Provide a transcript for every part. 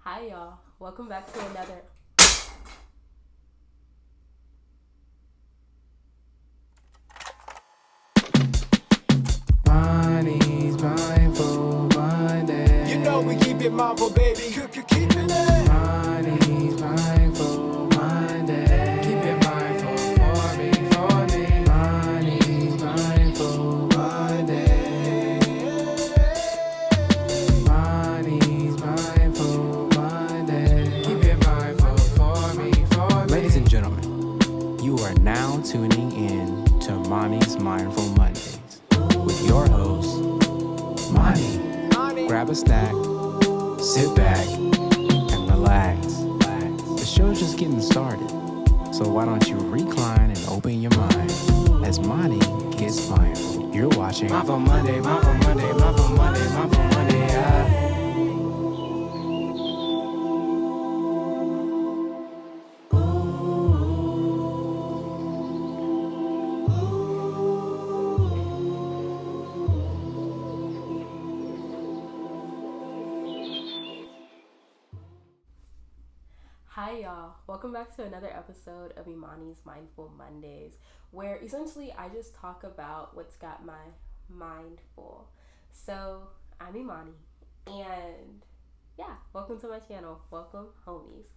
Hi, y'all. Welcome back to another. Money's mindful Monday. You know we keep it mindful, baby. Keeping it. Money's mindful Monday. Keep it mindful for me. Money's mindful Monday. Money's mindful Monday. Keep it mindful for me. Ladies and gentlemen, you are now tuning in to Money's Mindful Mondays with your host, Money. Grab a snack, sit back, and relax. The show's just getting started, so why don't you recline and open your mind as Money gets mindful. You're watching Mindful Monday, mindful Monday, mindful Monday, mindful Monday, yeah. Hi, y'all. Welcome back to another episode of Imani's Mindful Mondays, where essentially I just talk about what's got my mind full. So, I'm Imani, and yeah, welcome to my channel. Welcome, homies.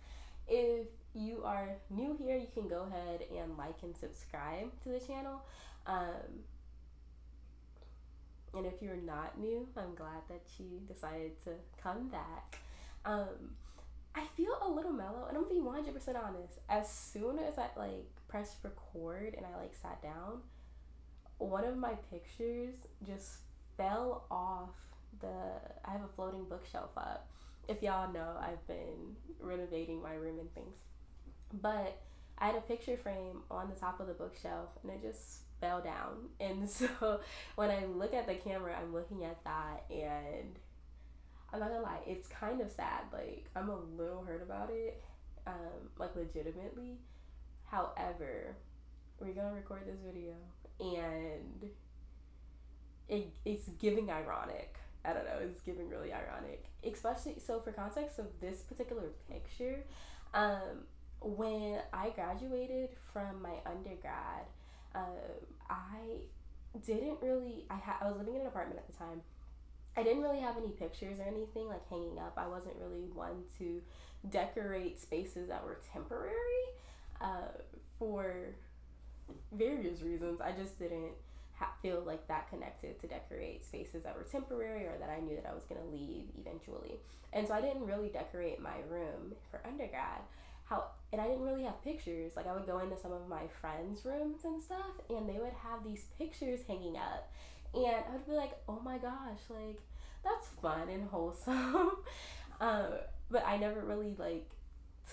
If you are new here, you can go ahead and like and subscribe to the channel. And if you're not new, I'm glad that you decided to come back. I feel a little mellow, and I'm gonna be 100% honest. As soon as I pressed record and I sat down, one of my pictures just fell off I have a floating bookshelf up. If y'all know, I've been renovating my room and things. But I had a picture frame on the top of the bookshelf and it just fell down. And so when I look at the camera, I'm looking at that and I'm not gonna lie, it's kind of sad. I'm a little hurt about it, legitimately. However, we're gonna record this video and it's giving ironic. I don't know, it's giving really ironic. Especially, so for context of this particular picture, when I graduated from my undergrad, I didn't really, I was living in an apartment at the time. I didn't really have any pictures or anything hanging up. I wasn't really one to decorate spaces that were temporary for various reasons. I just didn't feel that connected to decorate spaces that were temporary or that I knew that I was going to leave eventually. And so I didn't really decorate my room for undergrad. And I didn't really have pictures. I would go into some of my friends' rooms and stuff, and they would have these pictures hanging up. And I would be like, oh my gosh, that's fun and wholesome. But I never really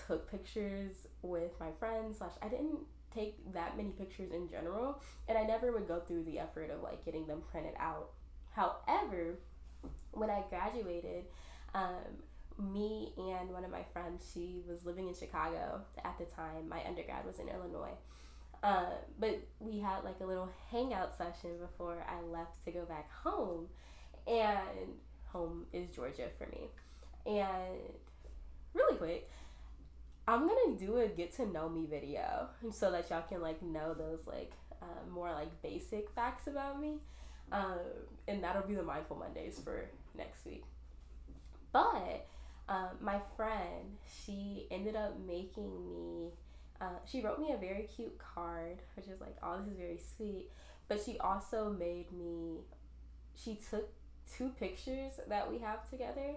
took pictures with my friends. I didn't take that many pictures in general, and I never would go through the effort of getting them printed out. However, when I graduated, me and one of my friends, she was living in Chicago at the time. My undergrad was in Illinois. But we had a little hangout session before I left to go back home, and home is Georgia for me. And really quick, I'm gonna do a get to know me video so that y'all can know those more basic facts about me, and that'll be the Mindful Mondays for next week. But my friend, she ended up making me. She wrote me a very cute card, which is oh, this is very sweet. But she also made me. She took 2 pictures that we have together,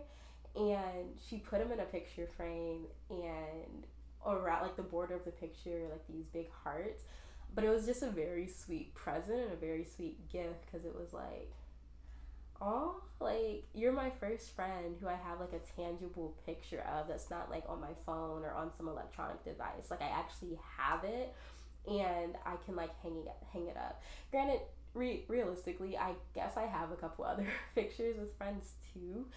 and she put them in a picture frame, and around the border of the picture, these big hearts. But it was just a very sweet present and a very sweet gift because it was oh, you're my first friend who I have a tangible picture of that's not on my phone or on some electronic device. I actually have it and I can hang it up. Granted, realistically, I guess I have a couple other pictures with friends too,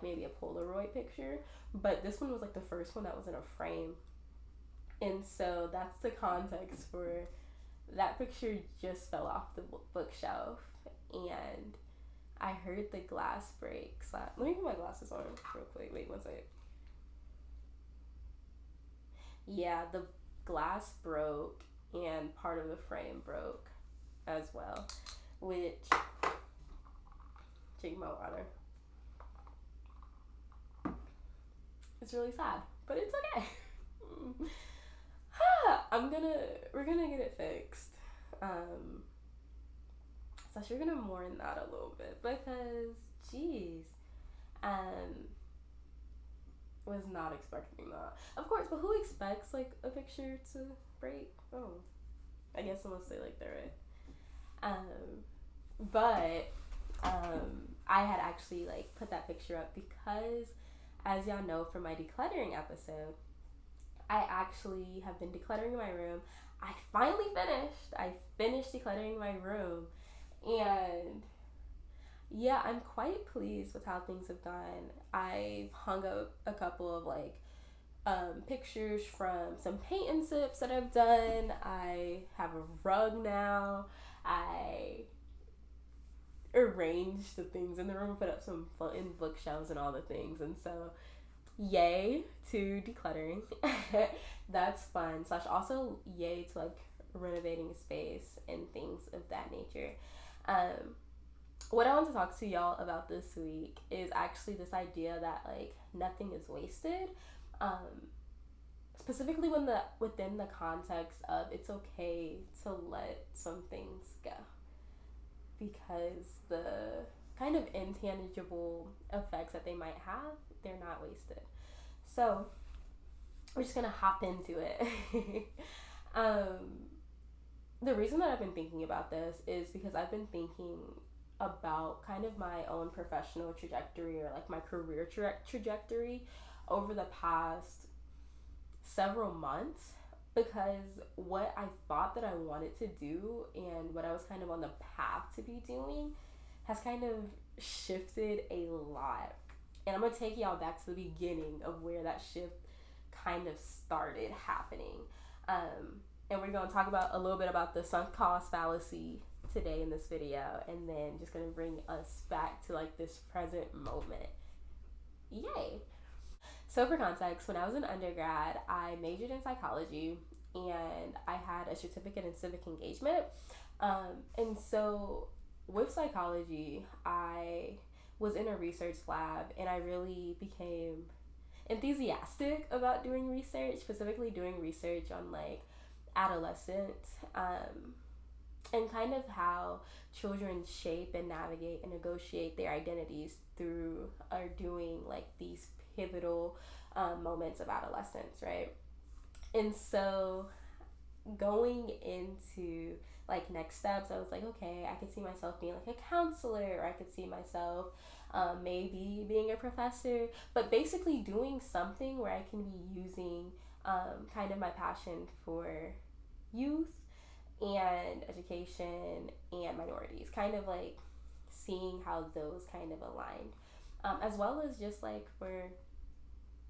maybe a Polaroid picture, but this one was the first one that was in a frame. And so that's the context for that picture. Just fell off the bookshelf and I heard the glass break. Let me put my glasses on real quick. Wait 1 second. Yeah, the glass broke and part of the frame broke as well, which, drink my water. It's really sad, but it's okay. We're gonna get it fixed. So we're gonna mourn that a little bit because, geez, was not expecting that. Of course, but who expects like a picture to break? Oh, I guess unless they like they're right. But I had actually like put that picture up because, as y'all know from my decluttering episode, I actually have been decluttering my room. I finally finished. I finished decluttering my room, and yeah, I'm quite pleased with how things have gone. I've hung up a couple of like pictures from some paint and sips that I've done. I have a rug now. I arranged the things in the room, put up some in bookshelves and all the things, and so yay to decluttering. That's fun. / also yay to like renovating a space and things of that nature. What I want to talk to y'all about this week is actually this idea that like nothing is wasted. Specifically within the context of it's okay to let some things go, because the kind of intangible effects that they might have, they're not wasted. So we're just gonna hop into it. The reason that I've been thinking about this is because I've been thinking about kind of my own professional trajectory, or like my career trajectory over the past several months, because what I thought that I wanted to do and what I was kind of on the path to be doing has kind of shifted a lot. And I'm gonna take y'all back to the beginning of where that shift kind of started happening. And we're gonna talk about a little bit about the sunk cost fallacy today in this video, and then just gonna bring us back to like this present moment. Yay! So for context, when I was an undergrad, I majored in psychology and I had a certificate in civic engagement. And so with psychology, I was in a research lab and I really became enthusiastic about doing research, specifically doing research on like adolescents, and kind of how children shape and navigate and negotiate their identities through or doing like these pivotal moments of adolescence, right? And so going into like next steps, I was like, okay, I could see myself being like a counselor, or I could see myself maybe being a professor, but basically doing something where I can be using kind of my passion for youth and education and minorities, kind of like seeing how those kind of aligned, as well as just like for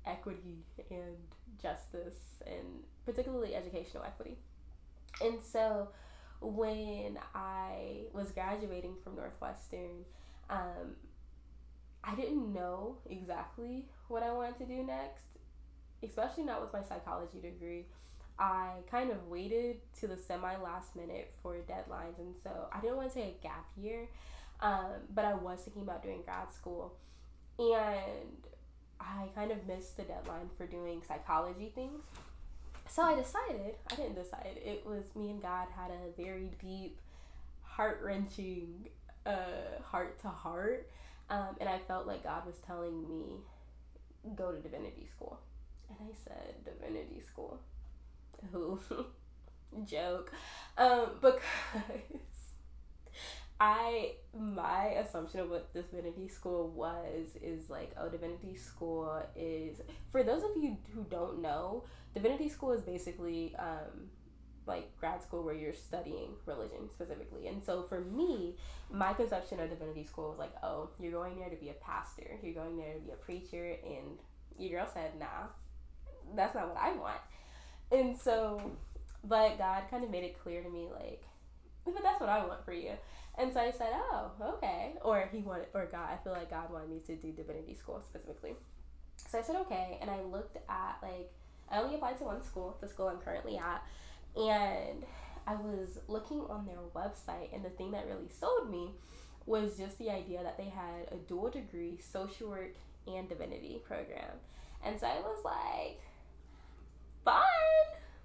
equity and justice, and particularly educational equity. And so when I was graduating from Northwestern, I didn't know exactly what I wanted to do next, especially not with my psychology degree. I kind of waited to the semi-last minute for deadlines, and so I didn't want to take a gap year, but I was thinking about doing grad school, and I kind of missed the deadline for doing psychology things. So I didn't decide, it was me and God had a very deep, heart-wrenching heart-to-heart, and I felt like God was telling me, go to Divinity school. And I said, Divinity school? Who? Joke. Because my assumption of what Divinity school is like, oh, Divinity school is, for those of you who don't know, Divinity school is basically like grad school where you're studying religion specifically. And so for me, my conception of Divinity school was like, oh, you're going there to be a pastor, you're going there to be a preacher, and your girl said, nah, that's not what I want. And so, but God kind of made it clear to me, like, but that's what I want for you. And so I said, oh, okay. Or God, I feel like God wanted me to do Divinity school specifically. So I said, okay. And I looked at like I only applied to one school, the school I'm currently at, and I was looking on their website, and the thing that really sold me was just the idea that they had a dual degree social work and divinity program. And so I was like, fun,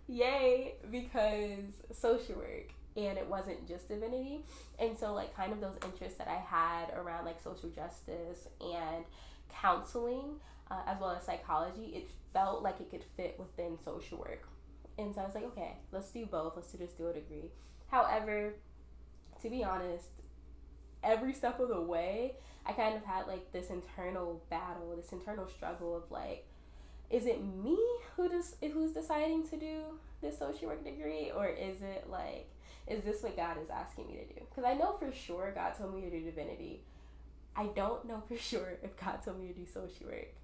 yay, because social work, and it wasn't just divinity. And so like kind of those interests that I had around like social justice and counseling, as well as psychology, it felt like it could fit within social work. And so I was like, okay, let's do both. Let's do this dual degree. However, to be honest, every step of the way, I kind of had like this internal battle, this internal struggle of like, is it me who's deciding to do this social work degree, or is it like, is this what God is asking me to do? Because I know for sure God told me to do divinity. I don't know for sure if God told me to do social work,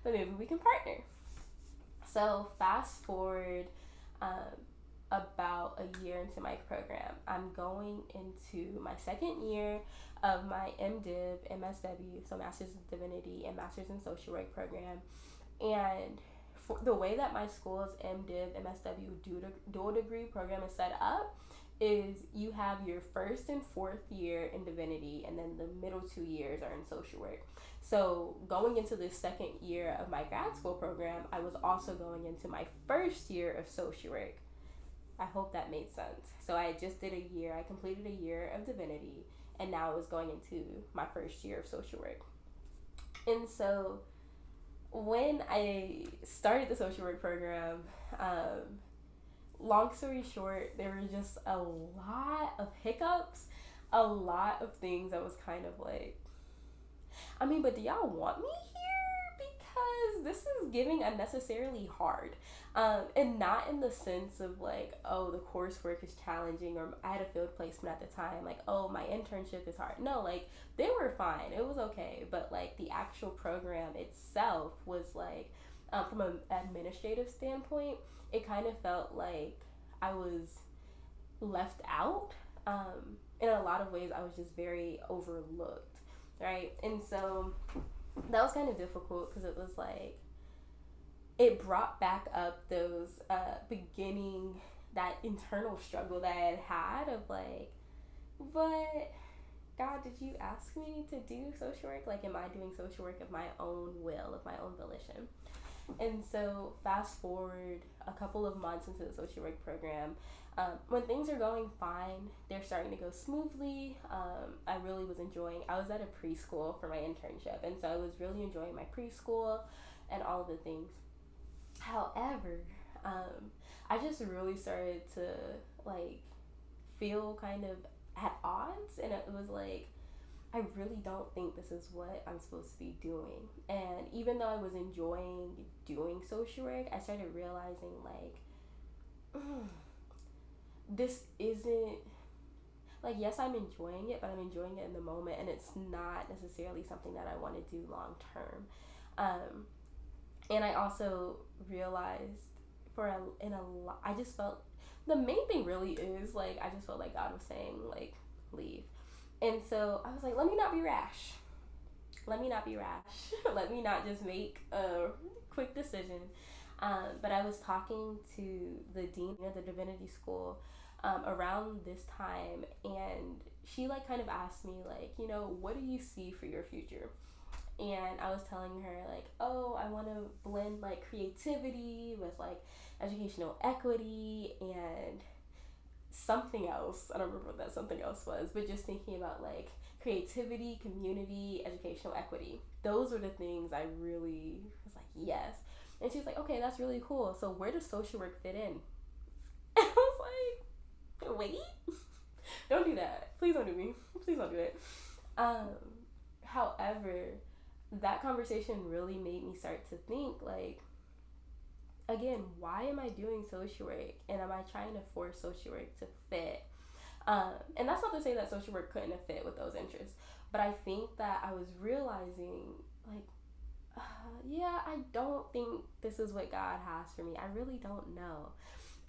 but maybe we can partner. So fast forward about a year into my program, I'm going into my second year of my MDiv, MSW, so Master's in Divinity and Master's in Social Work program. And for the way that my school's MDiv, MSW dual degree program is set up is you have your first and fourth year in divinity, and then the middle 2 years are in social work. So going into the second year of my grad school program, I was also going into my first year of social work. I hope that made sense. So I just did a year, I completed a year of divinity, and now I was going into my first year of social work. And so when I started the social work program, long story short, there were just a lot of hiccups, a lot of things that was kind of like, I mean, but do y'all want me here? Because this is giving unnecessarily hard. And not in the sense of like, oh, the coursework is challenging, or I had a field placement at the time, like, oh, my internship is hard. No, like, they were fine. It was okay. But like the actual program itself was like, from an administrative standpoint, it kind of felt like I was left out. In a lot of ways, I was just very overlooked, right? And so that was kind of difficult because it was like, it brought back up those beginning, that internal struggle that I had of like, but God, did you ask me to do social work? Like, am I doing social work of my own will, of my own volition? And so fast forward a couple of months into the social work program, when things are going fine, they're starting to go smoothly. I really was enjoying, I was at a preschool for my internship, and so I was really enjoying my preschool and all of the things. However, I just really started to like feel kind of at odds, and it was like, I really don't think this is what I'm supposed to be doing. And even though I was enjoying doing social work, I started realizing like, this isn't, like, yes, I'm enjoying it, but I'm enjoying it in the moment, and it's not necessarily something that I want to do long term. And I also realized I just felt, the main thing really is like, I just felt like God was saying like, leave. And so I was like, let me not be rash. Let me not just make a quick decision. But I was talking to the dean of the Divinity School around this time, and she like kind of asked me like, you know, what do you see for your future? And I was telling her like, oh, I want to blend like creativity with like educational equity and something else. I don't remember what that something else was, but just thinking about like creativity, community, educational equity. Those were the things I really was like, yes. And she was like, okay, that's really cool. So where does social work fit in? And I was like, wait, don't do that. Please don't do me. Please don't do it. However, that conversation really made me start to think like, again, why am I doing social work, and am I trying to force social work to fit? And that's not to say that social work couldn't have fit with those interests, but I think that I was realizing like, yeah, I don't think this is what God has for me. I really don't know.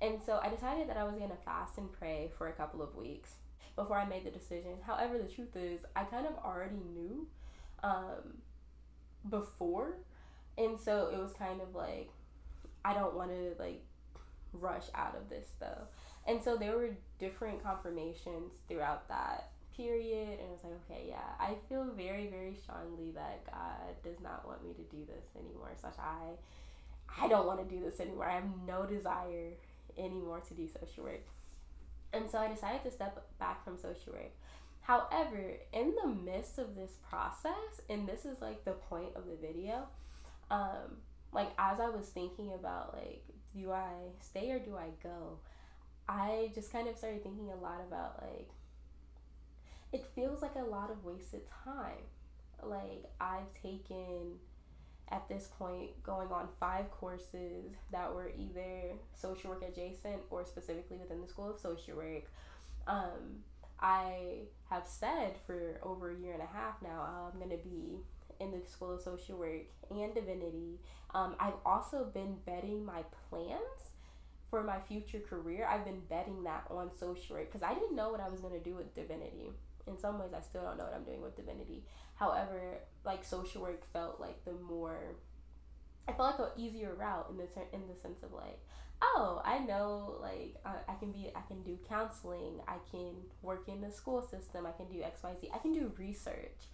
And so I decided that I was going to fast and pray for a couple of weeks before I made the decision. However, the truth is, I kind of already knew before. And so it was kind of like, I don't want to like rush out of this though. And so there were different confirmations throughout that period, and I was like, okay, yeah, I feel very, very strongly that God does not want me to do this anymore. I don't want to do this anymore. I have no desire anymore to do social work. And so I decided to step back from social work. However, in the midst of this process, and this is like the point of the video, like as I was thinking about like, do I stay or do I go? I just kind of started thinking a lot about like, it feels like a lot of wasted time. Like I've taken at this point going on 5 courses that were either social work adjacent or specifically within the School of Social Work. I have said for over a year and a half now, I'm going to be in the School of Social Work and Divinity. I've also been betting my plans for my future career. I've been betting that on social work because I didn't know what I was going to do with Divinity. In some ways, I still don't know what I'm doing with Divinity. However, like social work felt like I felt like an easier route in the sense of like, oh, I know like I can do counseling, I can work in the school system, I can do XYZ, I can do research.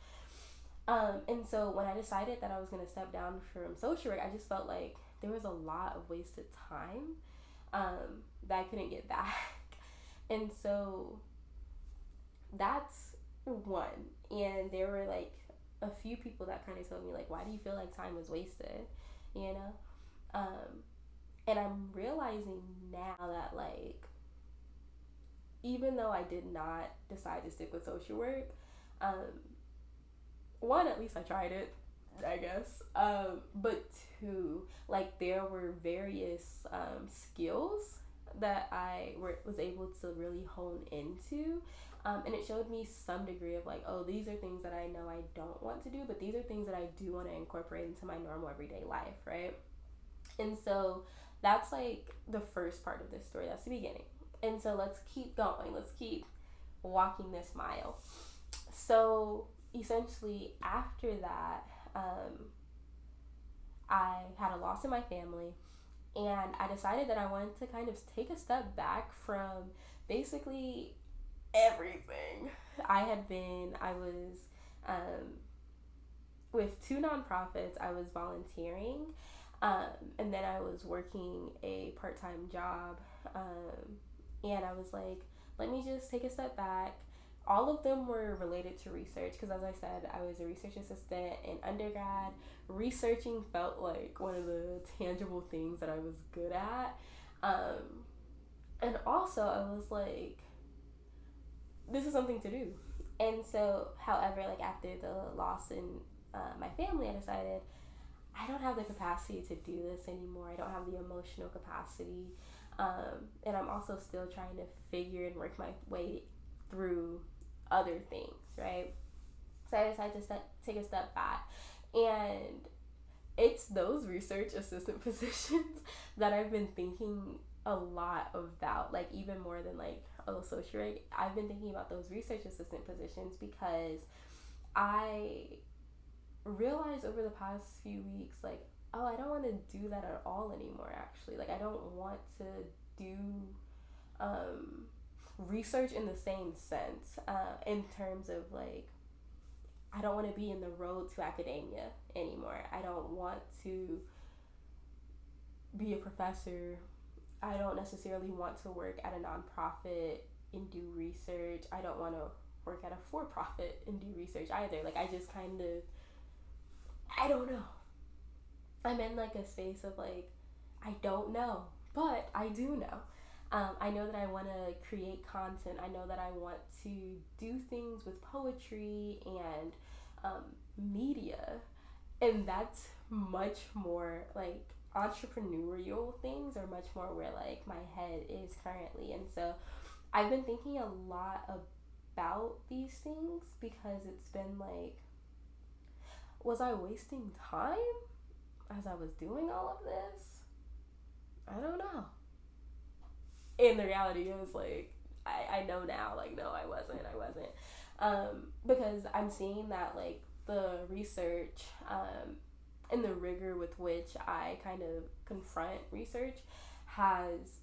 And so when I decided that I was going to step down from social work, I just felt like there was a lot of wasted time that I couldn't get back. And so that's one. And there were like a few people that kind of told me like, why do you feel like time was wasted, you know? And I'm realizing now that like, even though I did not decide to stick with social work, one, at least I tried it, I guess. But 2, like there were various skills that I was able to really hone into. And it showed me some degree of like, oh, these are things that I know I don't want to do, but these are things that I do want to incorporate into my normal everyday life, right? And so that's like the first part of this story. That's the beginning. And so let's keep going. Let's keep walking this mile. So essentially after that, I had a loss in my family, and I decided that I wanted to kind of take a step back from basically everything. I was with 2 nonprofits. I was volunteering, and then I was working a part-time job, and I was like, let me just take a step back. All of them were related to research because, as I said, I was a research assistant in undergrad. Researching felt like one of the tangible things that I was good at. And also I was like, this is something to do. And so, however, like after the loss in my family, I decided I don't have the capacity to do this anymore. I don't have the emotional capacity. And I'm also still trying to figure and work my way through other things, right? So I decided to take a step back, and it's those research assistant positions that I've been thinking a lot about, like even more than like, oh, social work. I've been thinking about those research assistant positions because I realized over the past few weeks, like, oh, I don't want to do that at all anymore, actually. Like, I don't want to do research in the same sense, in terms of like, I don't want to be in the road to academia anymore. I don't want to be a professor. I don't necessarily want to work at a nonprofit and do research. I don't want to work at a for-profit and do research either. Like, I just kind of, I don't know. I'm in like a space of like, I don't know, but I do know. I know that I want to create content. I know that I want to do things with poetry and media. And that's much more like, entrepreneurial things are much more where like my head is currently. And so I've been thinking a lot about these things because it's been like, was I wasting time as I was doing all of this? I don't know. And the reality is like, I know now, like, no, I wasn't. Because I'm seeing that like the research, and the rigor with which I kind of confront research has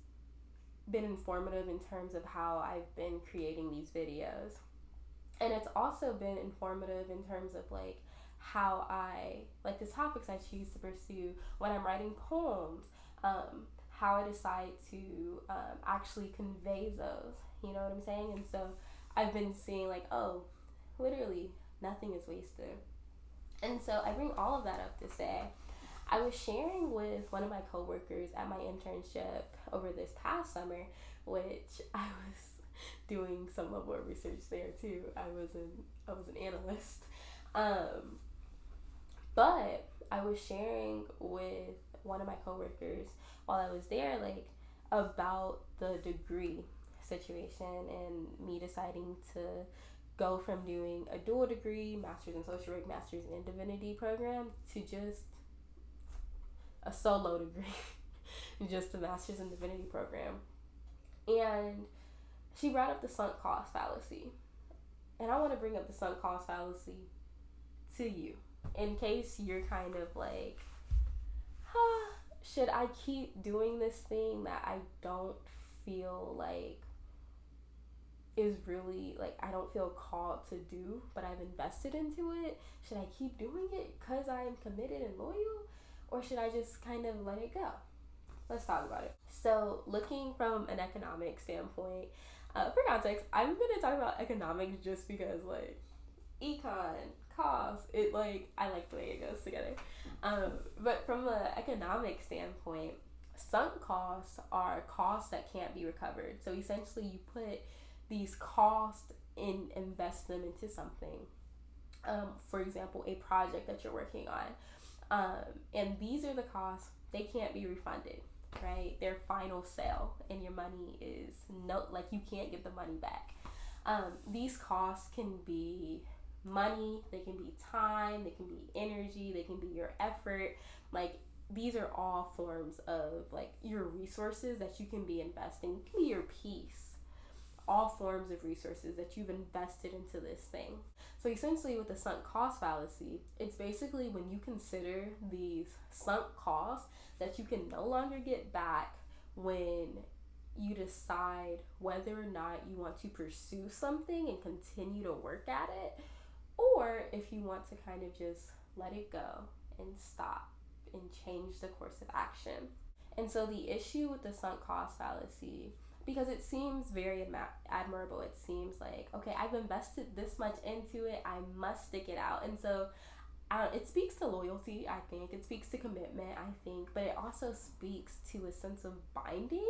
been informative in terms of how I've been creating these videos. And it's also been informative in terms of like how I, like the topics I choose to pursue when I'm writing poems, how I decide to actually convey those, you know what I'm saying? And so I've been seeing like, oh, literally nothing is wasted. And so I bring all of that up to say, I was sharing with one of my coworkers at my internship over this past summer, which I was doing some level of research there too. I was an analyst. But I was sharing with one of my coworkers while I was there, like, about the degree situation and me deciding to go from doing a dual degree, master's in social work, master's in divinity program, to just a solo degree, just a master's in divinity program. And she brought up the sunk cost fallacy. And I want to bring up the sunk cost fallacy to you, in case you're kind of like, should I keep doing this thing that I don't feel like is really, like, I don't feel called to do, but I've invested into it? Should I keep doing it because I'm committed and loyal? Or should I just kind of let it go? Let's talk about it. So, looking from an economic standpoint, for context, I'm going to talk about economics just because, like, econ, cost, it, like, I like the way it goes together. But from an economic standpoint, sunk costs are costs that can't be recovered. So, essentially, you put these costs and invest them into something. For example, a project that you're working on. And these are the costs, they can't be refunded, right? Their final sale, and your money is like, you can't get the money back. These costs can be money, they can be time, they can be energy, they can be your effort. Like, these are all forms of, like, your resources that you can be investing. It can be your peace. All forms of resources that you've invested into this thing. So essentially, with the sunk cost fallacy, it's basically when you consider these sunk costs that you can no longer get back when you decide whether or not you want to pursue something and continue to work at it, or if you want to kind of just let it go and stop and change the course of action. And so the issue with the sunk cost fallacy, because it seems very admirable. It seems like, okay, I've invested this much into it, I must stick it out. And so it speaks to loyalty, I think. It speaks to commitment, I think. But it also speaks to a sense of binding,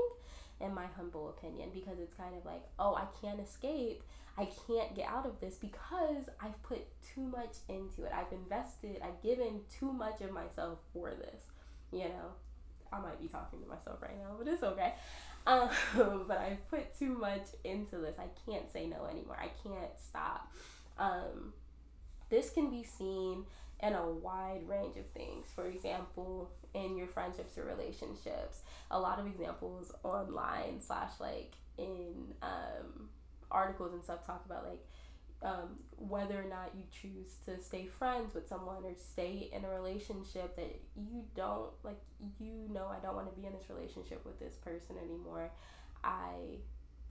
in my humble opinion, because it's kind of like, oh, I can't escape. I can't get out of this because I've put too much into it. I've invested, I've given too much of myself for this. You know, I might be talking to myself right now, but it's okay. But I've put too much into this. I can't say no anymore. I can't stop. This can be seen in a wide range of things. For example, in your friendships or relationships. A lot of examples online / like in articles and stuff talk about, like, whether or not you choose to stay friends with someone or stay in a relationship that you don't, like, I don't want to be in this relationship with this person anymore.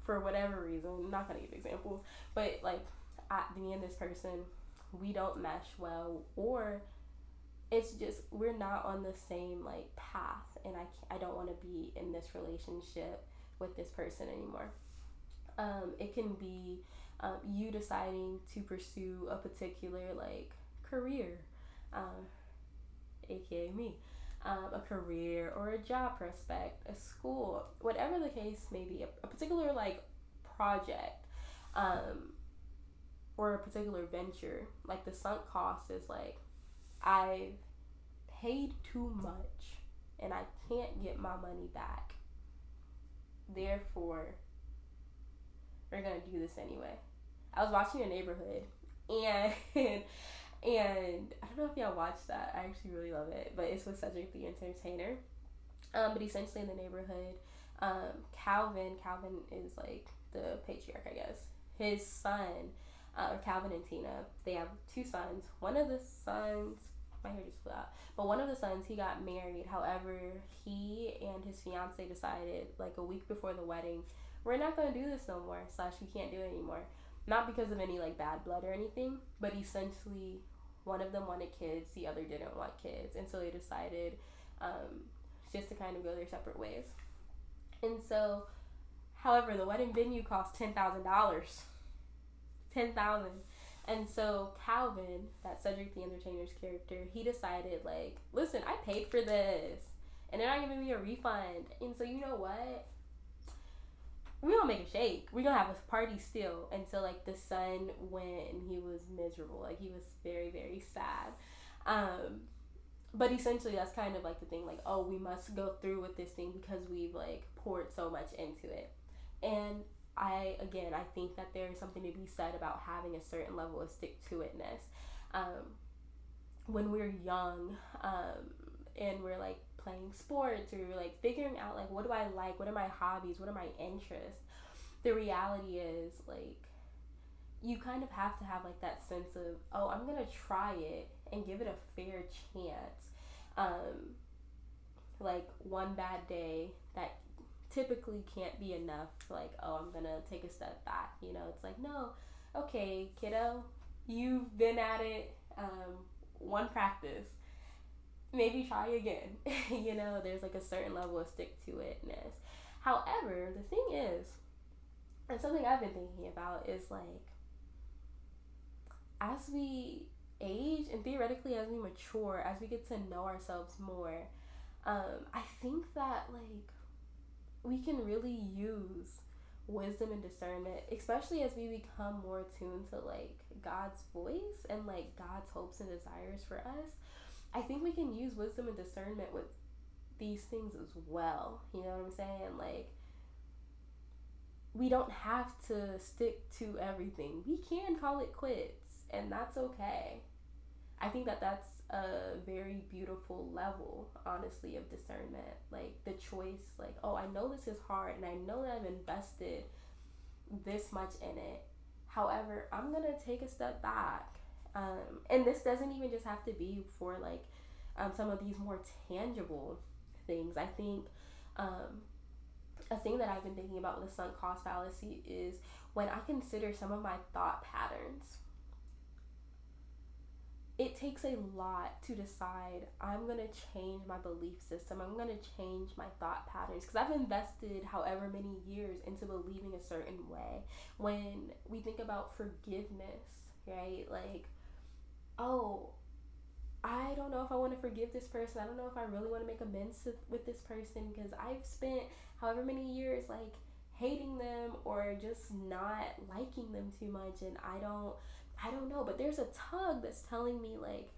For whatever reason, I'm not going to give examples, but, like, me and this person, we don't mesh well, or it's just, we're not on the same, like, path, and I don't want to be in this relationship with this person anymore. It can be you deciding to pursue a particular, like, career, aka me, a career or a job prospect, a school, whatever the case may be, a particular, like, project, or a particular venture. Like, the sunk cost is like, I've paid too much and I can't get my money back. Therefore, we're gonna do this anyway. I was watching A Neighborhood, and I don't know if y'all watched that. I actually really love it, but it's with Cedric the Entertainer. But essentially, in The Neighborhood, Calvin is, like, the patriarch, I guess. His son, Calvin and Tina, they have 2 sons. One of the sons My hair just flew out. But one of the sons, he got married. However, he and his fiance decided like a week before the wedding, we're not going to do this no more, / we can't do it anymore. Not because of any like bad blood or anything, but essentially one of them wanted kids, the other didn't want kids. And so they decided just to kind of go their separate ways. And so, however, the wedding venue cost $10,000. $10,000. And so Calvin, that Cedric the Entertainer's character, he decided like, listen, I paid for this and they're not giving me a refund. And so you know what? We gonna make a shake. We gonna have a party still. And so like the son went and he was miserable. Like he was very, very sad. But essentially that's kind of like the thing, like, oh, we must go through with this thing because we've like poured so much into it. And I think that there is something to be said about having a certain level of stick-to-itness. When we're young, and we're like playing sports or we're like figuring out like, what do I like? What are my hobbies? What are my interests? The reality is like, you kind of have to have like that sense of, oh, I'm gonna try it and give it a fair chance. Like one bad day that typically can't be enough, like, oh, I'm gonna take a step back, you know. It's like, no, okay, kiddo, you've been at it one practice, maybe try again. You know, there's like a certain level of stick-to-itness. However, the thing is, and something I've been thinking about is like, as we age and theoretically as we mature, as we get to know ourselves more, I think that like we can really use wisdom and discernment, especially as we become more attuned to like God's voice and like God's hopes and desires for us. I think we can use wisdom and discernment with these things as well. You know what I'm saying? Like, we don't have to stick to everything. We can call it quits, and that's okay. I think that that's a very beautiful level, honestly, of discernment. Like the choice, like, oh, I know this is hard and I know that I've invested this much in it. However, I'm going to take a step back. And this doesn't even just have to be for like some of these more tangible things. I think a thing that I've been thinking about with the sunk cost fallacy is when I consider some of my thought patterns. It takes a lot to decide I'm going to change my belief system. I'm going to change my thought patterns because I've invested however many years into believing a certain way. When we think about forgiveness, right? Like, oh, I don't know if I want to forgive this person. I don't know if I really want to make amends with this person because I've spent however many years like hating them or just not liking them too much, and I don't know, but there's a tug that's telling me like,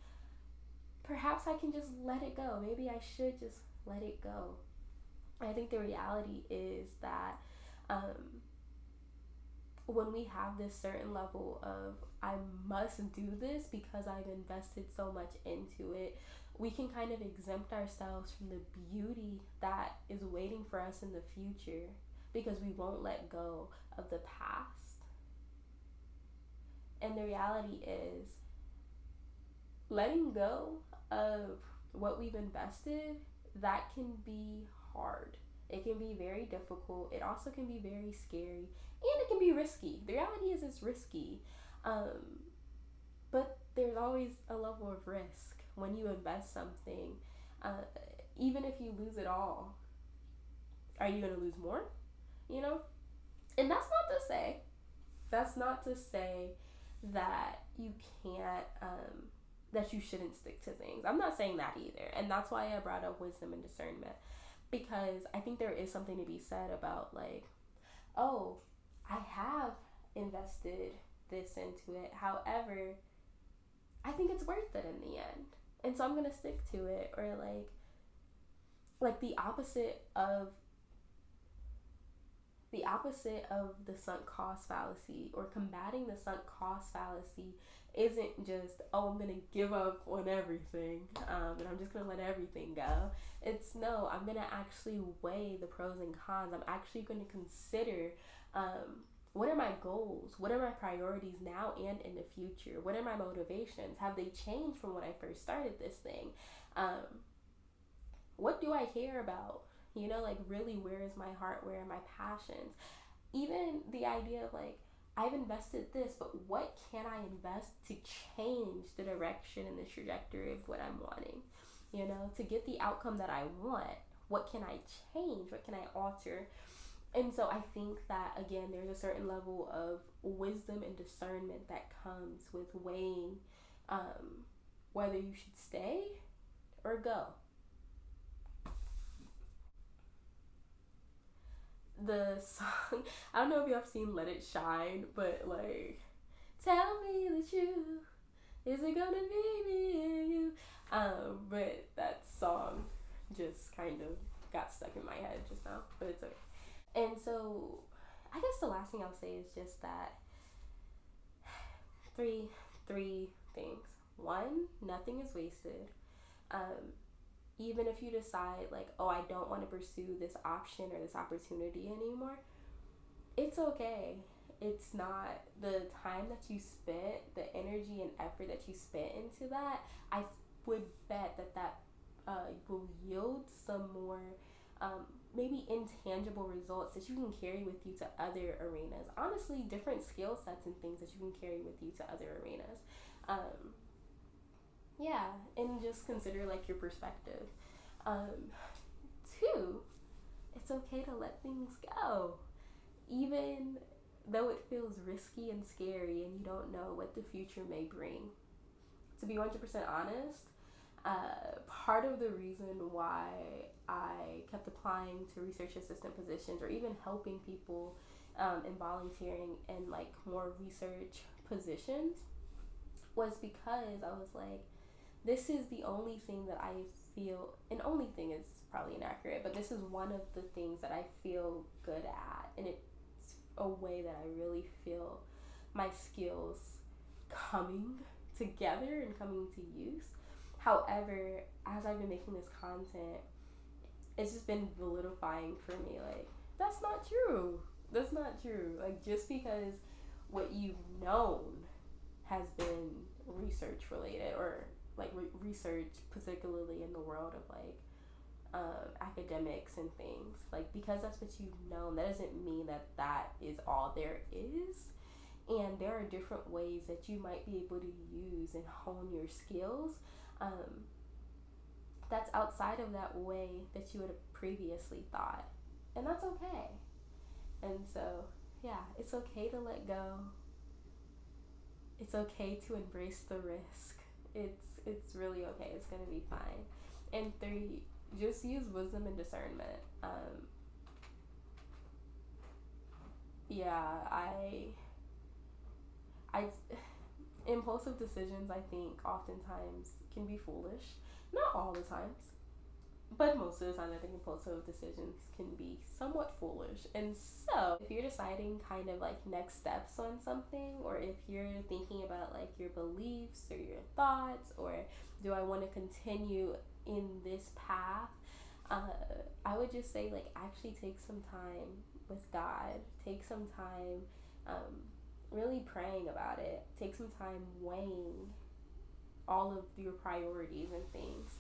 perhaps I can just let it go. Maybe I should just let it go. I think the reality is that when we have this certain level of, I must do this because I've invested so much into it, we can kind of exempt ourselves from the beauty that is waiting for us in the future because we won't let go of the past. And the reality is, letting go of what we've invested, that can be hard. It can be very difficult. It also can be very scary. And it can be risky. The reality is it's risky. But there's always a level of risk when you invest something. Even if you lose it all, are you going to lose more? You know? And that's not to say that you can't, that you shouldn't stick to things. I'm not saying that either. And that's why I brought up wisdom and discernment, because I think there is something to be said about like, oh, I have invested this into it. However, I think it's worth it in the end. And so I'm going to stick to it. Or like the opposite of the sunk cost fallacy, or combating the sunk cost fallacy, isn't just, oh, I'm going to give up on everything and I'm just going to let everything go. It's no, I'm going to actually weigh the pros and cons. I'm actually going to consider What are my goals? What are my priorities now and in the future? What are my motivations? Have they changed from when I first started this thing? What do I care about? You know, like, really, where is my heart? Where are my passions? Even the idea of, like, I've invested this, but what can I invest to change the direction and the trajectory of what I'm wanting? You know, to get the outcome that I want, what can I change? What can I alter? And so I think that, again, there's a certain level of wisdom and discernment that comes with weighing whether you should stay or go. The song, I don't know if you have seen Let It Shine, but like, tell me the truth, is it gonna be me and you? But that song just kind of got stuck in my head just now, but it's okay. And so I guess the last thing I'll say is just that three things. One, nothing is wasted. Even if you decide, like, oh, I don't want to pursue this option or this opportunity anymore, it's okay. It's not the time that you spent, the energy and effort that you spent into that. I would bet that will yield some more maybe intangible results that you can carry with you to other arenas. Honestly, different skill sets and things that you can carry with you to other arenas. Yeah, and just consider, like, your perspective. Two, it's okay to let things go. Even though it feels risky and scary and you don't know what the future may bring. To be 100% honest, part of the reason why I kept applying to research assistant positions or even helping people in volunteering in, like, more research positions was because I was like, this is the only thing that I feel, and only thing is probably inaccurate, but this is one of the things that I feel good at, and it's a way that I really feel my skills coming together and coming to use. However, as I've been making this content, it's just been solidifying for me, like, that's not true. That's not true. Like, just because what you've known has been research related, or like research particularly in the world of, like, academics and things, like, because that's what you've known, that doesn't mean that that is all there is. And there are different ways that you might be able to use and hone your skills that's outside of that way that you would have previously thought, and that's okay. And so, yeah, it's okay to let go. It's okay to embrace the risk. It's really okay. It's gonna be fine. And three, just use wisdom and discernment. Yeah, I impulsive decisions, I think, oftentimes can be foolish. Not all the times, but most of the time I think impulsive decisions can be somewhat foolish. And so if you're deciding kind of like next steps on something, or if you're thinking about like your beliefs or your thoughts, or do I want to continue in this path, I would just say, like, actually take some time with God. Take some time really praying about it. Take some time weighing all of your priorities and things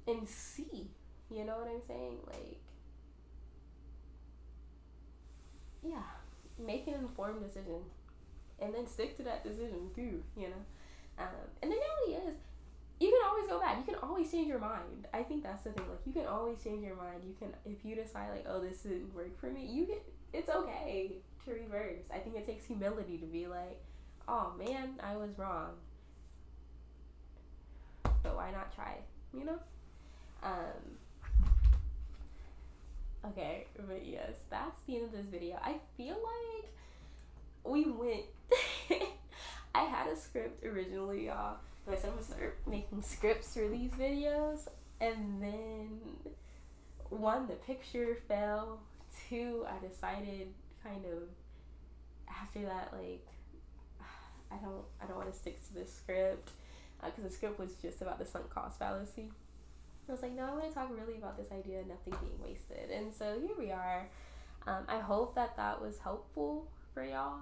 and see, you know what I'm saying? Like, yeah, make an informed decision and then stick to that decision too, you know? And the reality is, you can always go back. You can always change your mind. I think that's the thing. Like, you can always change your mind. You can, if you decide, like, oh, this didn't work for me, you can, it's okay to reverse. I think it takes humility to be like, oh man, I was wrong, but why not try, you know? Okay, but yes, that's the end of this video. I feel like we went I had a script originally, y'all. I said I'm gonna start making scripts for these videos, and then one, the picture fell. Two, I decided kind of after that, like, I don't want to stick to this script because the script was just about the sunk cost fallacy. I was like, no, I want to talk really about this idea of nothing being wasted. And so here we are. I hope that was helpful for y'all.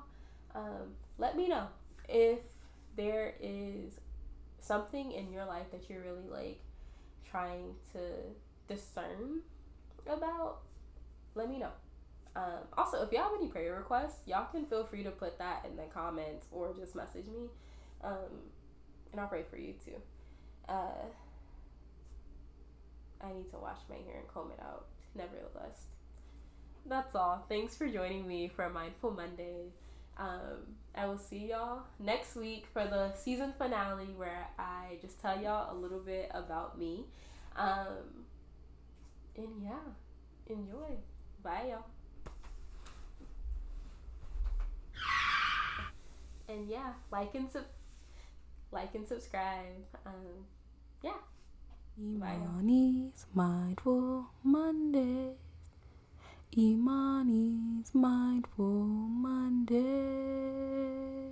Let me know if there is something in your life that you're really like trying to discern about. Let me know. Also, if y'all have any prayer requests, y'all can feel free to put that in the comments or just message me, and I'll pray for you too. I need to wash my hair and comb it out. Nevertheless, that's all. Thanks for joining me for Mindful Monday. I will see y'all next week for the season finale, where I just tell y'all a little bit about me. And yeah, enjoy. Bye, y'all. And yeah, like and subscribe. Yeah. Imani's Mindful Monday. Imani's Mindful Monday.